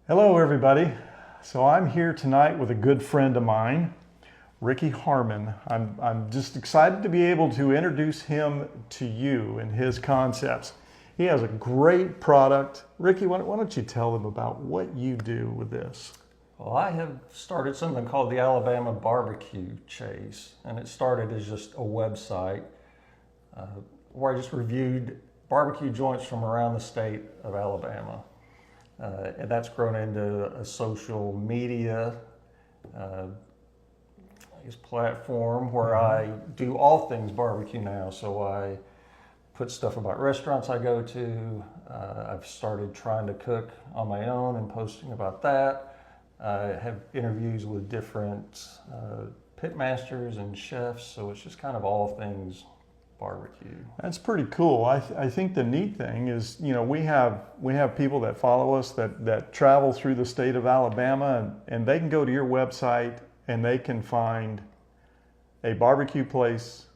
Hello, everybody. So I'm here tonight with a good friend of mine, Ricky Harmon. I'm just excited to be able to introduce him to you and his concepts. He has a great product. Ricky, why don't you tell them about what you do with this? Well, I have started something called the Alabama BBQ Chase, and it started as just a website where I just reviewed barbecue joints from around the state of Alabama. And that's grown into a social media platform where I do all things barbecue now. So I put stuff about restaurants I go to. I've started trying to cook on my own and posting about that. I have interviews with different pit masters and chefs. So it's just kind of all things barbecue. That's pretty cool. I think the neat thing is, we have people that follow us that travel through the state of Alabama, and they can go to your website and they can find a barbecue place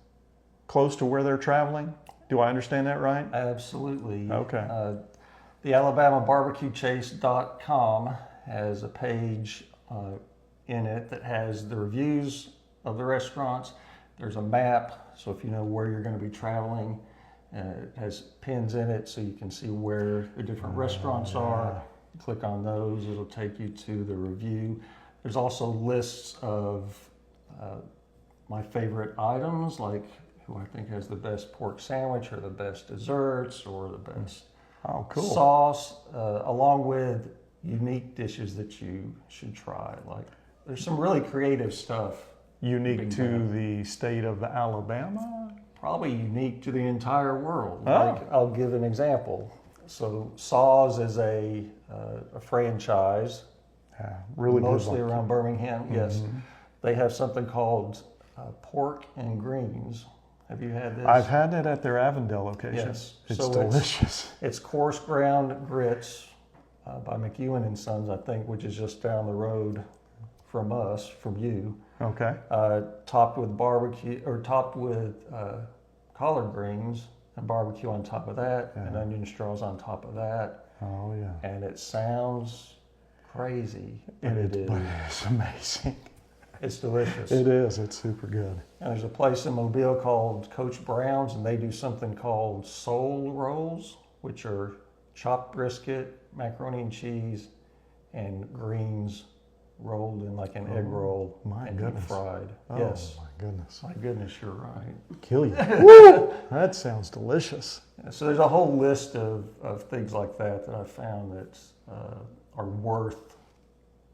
close to where they're traveling. Do I understand that right? Absolutely. Okay. The AlabamaBBQChase.com has a page in it that has the reviews of the restaurants. There's a map, so if you know where you're going to be traveling, it has pins in it so you can see where the different restaurants are. Click on those, it'll take you to the review. There's also lists of my favorite items, like who I think has the best pork sandwich or the best desserts or the best sauce, along with unique dishes that you should try. Like, there's some really creative stuff. Unique to the state of Alabama? Probably unique to the entire world. Oh. Like, I'll give an example. So Saws is a franchise, Really mostly good around Birmingham. Yes, they have something called pork and greens. Have you had this? I've had it at their Avondale location. Yes, It's delicious. It's coarse ground grits by McEwen and Sons, I think, which is just down the road from us, from you. Okay. Topped with barbecue, or topped with collard greens and barbecue on top of that, and onion straws on top of that. Oh yeah. And it sounds crazy, but But it it's amazing. It's delicious. It is. It's super good. And there's a place in Mobile called Coach Brown's, and they do something called soul rolls, which are chopped brisket, macaroni and cheese, and greens rolled in like an egg roll and deep fried. Oh, yes. my goodness. My goodness, you're right. Kill you. Woo! That sounds delicious. So there's a whole list of things like that I found that are worth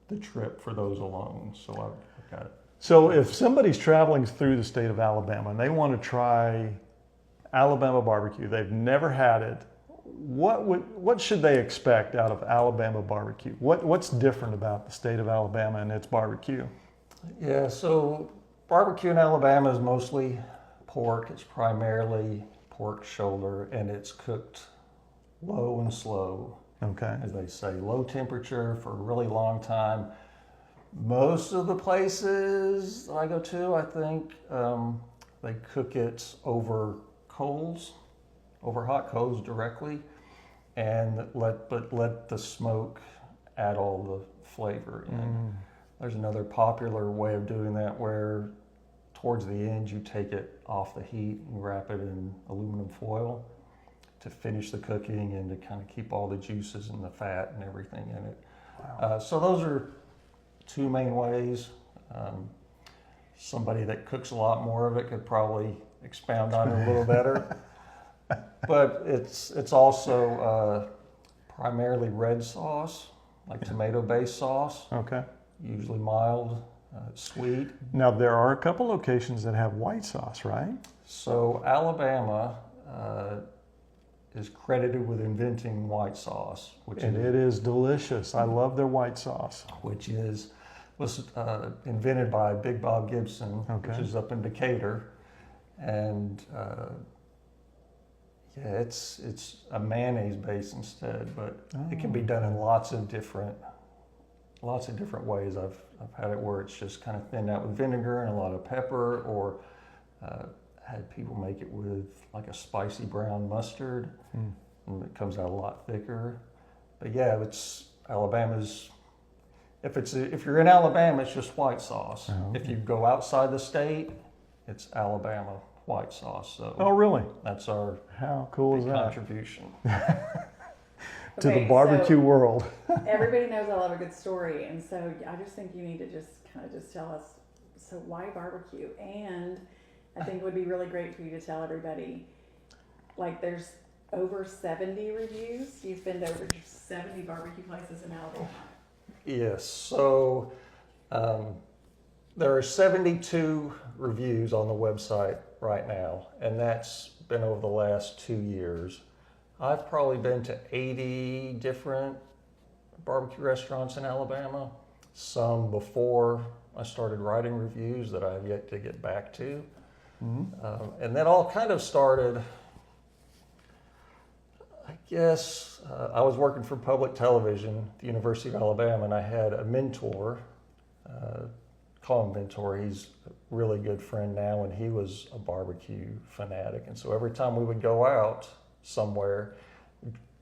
the trip for those alone. So I've got it. So if somebody's traveling through the state of Alabama and they want to try Alabama barbecue, they've never had it, what should they expect out of Alabama barbecue? What's different about the state of Alabama and its barbecue? Yeah, so barbecue in Alabama is mostly pork. It's primarily pork shoulder, and it's cooked low and slow. Okay. As they say, low temperature for a really long time. Most of the places I go to, I think, they cook it over hot coals directly, and let the smoke add all the flavor in. There's another popular way of doing that where towards the end you take it off the heat and wrap it in aluminum foil to finish the cooking and to kind of keep all the juices and the fat and everything in it. Wow. So those are two main ways. Somebody that cooks a lot more of it could probably expound on it a little better. But it's also primarily red sauce, like tomato-based sauce. Okay. Usually mild, sweet. Now there are a couple locations that have white sauce, right? So Alabama is credited with inventing white sauce, And it is delicious. I love their white sauce. Which was invented by Big Bob Gibson, which is up in Decatur, and it's a mayonnaise base instead, but it can be done in lots of different ways. I've had it where it's just kind of thinned out with vinegar and a lot of pepper, or had people make it with like a spicy brown mustard, and it comes out a lot thicker. But yeah, it's Alabama's. If you're in Alabama, it's just white sauce. Oh, okay. If you go outside the state, it's Alabama white sauce. So Oh, really? that's our How cool is big that? contribution. To the Okay, barbecue so world. everybody knows I love a good story, and so I just think you need to just kind of just tell us, so why barbecue? And I think it would be really great for you to tell everybody, like there's over 70 reviews. You've been to over 70 barbecue places in Alabama. Yes. So there are 72 reviews on the website right now, and that's been over the last 2 years. I've probably been to 80 different barbecue restaurants in Alabama, some before I started writing reviews that I have yet to get back to. And that all kind of started, I guess, I was working for public television at the University of Alabama, and I had a mentor, call him mentor, he's a really good friend now, and he was a barbecue fanatic. And so every time we would go out somewhere,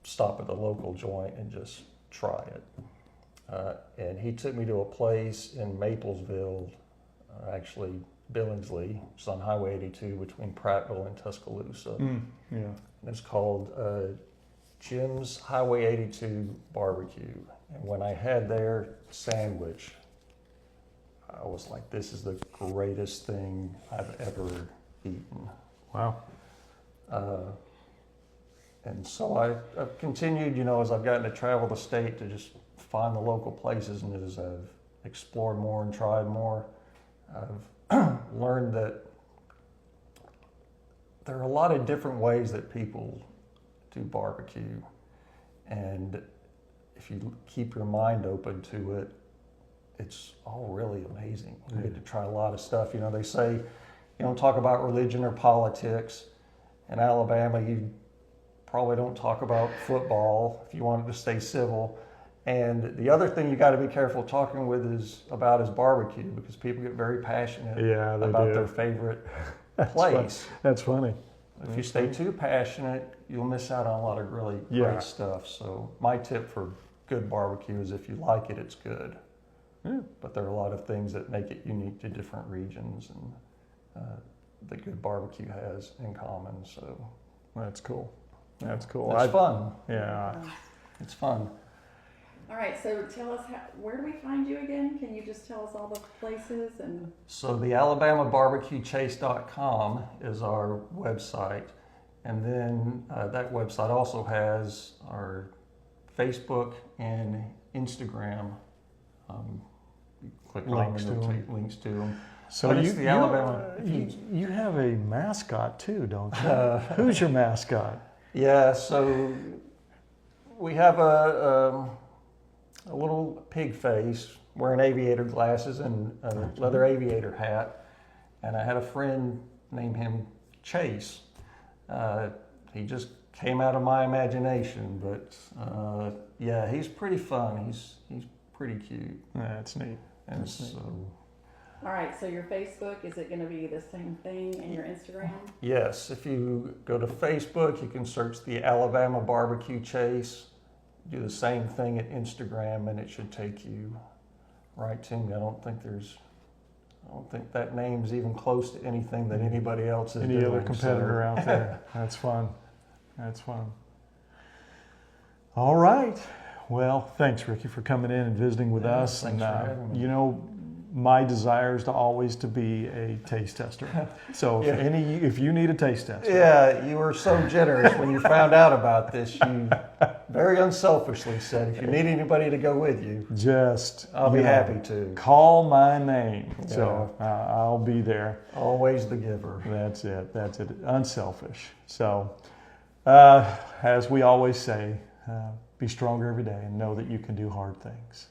stop at the local joint and just try it. And he took me to a place in Maplesville, actually Billingsley, which is on Highway 82 between Prattville and Tuscaloosa. Yeah. And it's called Jim's Highway 82 Barbecue. And when I had their sandwich, I was like, this is the greatest thing I've ever eaten. Wow. And so I've continued, as I've gotten to travel the state, to just find the local places, and as I've explored more and tried more, I've learned that there are a lot of different ways that people do barbecue. And if you keep your mind open to it, it's all really amazing. You get to try a lot of stuff. They say you don't talk about religion or politics. In Alabama, you probably don't talk about football if you wanted to stay civil. And the other thing you got to be careful talking is barbecue, because people get very passionate about their favorite place. That's funny. If you stay too passionate, you'll miss out on a lot of really great stuff. So my tip for good barbecue is if you like it, it's good. Yeah. But there are a lot of things that make it unique to different regions, and that good barbecue has in common. So That's cool. That's cool. it's fun. Yeah. It's fun. All right, so tell us, where do we find you again? Can you just tell us all the places? And So the AlabamaBBQChase.com is our website, and then that website also has our Facebook and Instagram. You click Links on them, to it'll them. take links to them. So But it's the Alabama. you have a mascot too, don't you? Who's your mascot? Yeah, so we have a little pig face wearing aviator glasses and a leather aviator hat. And I had a friend named him Chase. He just came out of my imagination, but yeah, he's pretty fun. He's pretty cute. That's neat. And That's neat. so, all right, so your Facebook, is it going to be the same thing, and your Instagram? yes, if you go to Facebook, you can search the Alabama BBQ Chase. Do the same thing at Instagram, and it should take you right to me. I don't think that name's even close to anything that anybody else is doing. Any other competitor out there? That's fun. That's fun. All right. Well, thanks, Ricky, for coming in and visiting with us. Thanks for having me. My desire is to always to be a taste tester. So if you need a taste tester. Yeah, you were so generous when you found out about this. You very unselfishly said, if you need anybody to go with you, I'll be happy to. Call my name. Yeah. So I'll be there. Always the giver. That's it. That's it. Unselfish. So as we always say, be stronger every day and know that you can do hard things.